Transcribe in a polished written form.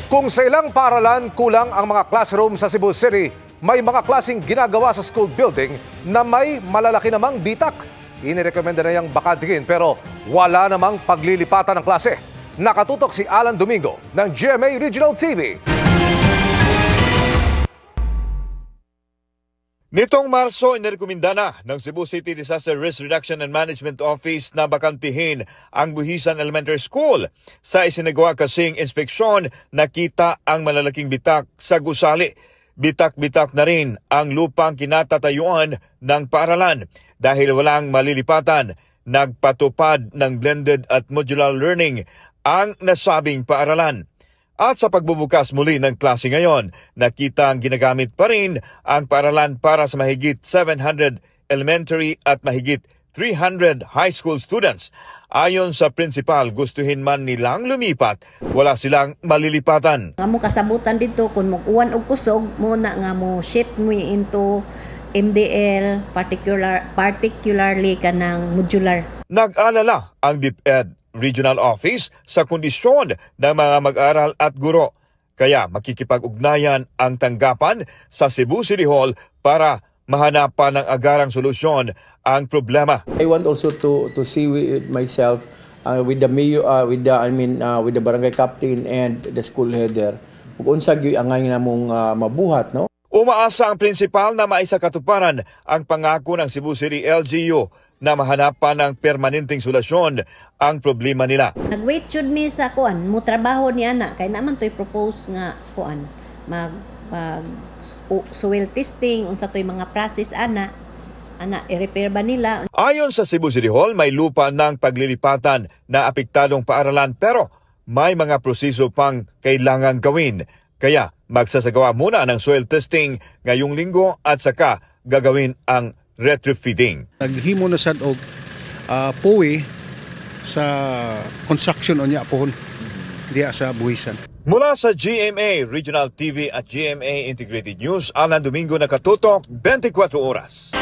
Kung sa ilang paaralan kulang ang mga classroom sa Cebu City, may mga klaseng ginagawa sa school building na may malalaki namang bitak. Inirekomenda na yung bakantihin pero wala namang paglilipatan ng klase. Nakatutok si Alan Domingo ng GMA Regional TV. Nitong Marso, inirekomenda na ng Cebu City Disaster Risk Reduction and Management Office na bakantihin ang Buhisan Elementary School. Sa isinagawa kasing inspeksyon, nakita ang malalaking bitak sa gusali. Bitak-bitak na rin ang lupang kinatatayuan ng paaralan. Dahil walang malilipatan, nagpatupad ng blended at modular learning ang nasabing paaralan. At sa pagbubukas muli ng klase ngayon, nakita ang ginagamit pa rin ang paaralan para sa mahigit 700 elementary at mahigit 300 high school students. Ayon sa principal, gustuhin man nilang lumipat, wala silang malilipatan. Nga mo kasabutan dito kung mag-uwan og kusog muna nga mo shift mo into MDL, particularly kanang modular. Nag-alala ang DepEd Regional Office sa kondisyon ng mga mag-aral at guro. Kaya makikipag-ugnayan ang tanggapan sa Cebu City Hall para mahanapan ng agarang solusyon ang problema. I want also to see with myself with the mayor, with the barangay captain and the school header. Kung unsa gyud ang angay namong mabuhat, no? Umaasa ang prinsipal na maisakatuparan ang pangako ng Cebu City LGU na mahanapan ng permanenteng solusyon ang problema nila. Nag-wait jud mi sa kuan, mo trabaho ni ana kay naman toy propose nga kuan mag soil testing unsa toy mga process ana i-repair ba nila. Ayon sa Cebu City Hall, may lupa ng paglilipatan na apektadong paaralan pero may mga proseso pang kailangang gawin. Kaya magsasagawa muna ng soil testing ngayong linggo at saka gagawin ang retrofitting. Naghimo na sad og puwi sa construction unya pohon diya sa Buhisan. Mula sa GMA Regional TV at GMA Integrated News, Alan Domingo, nakatutok 24 oras.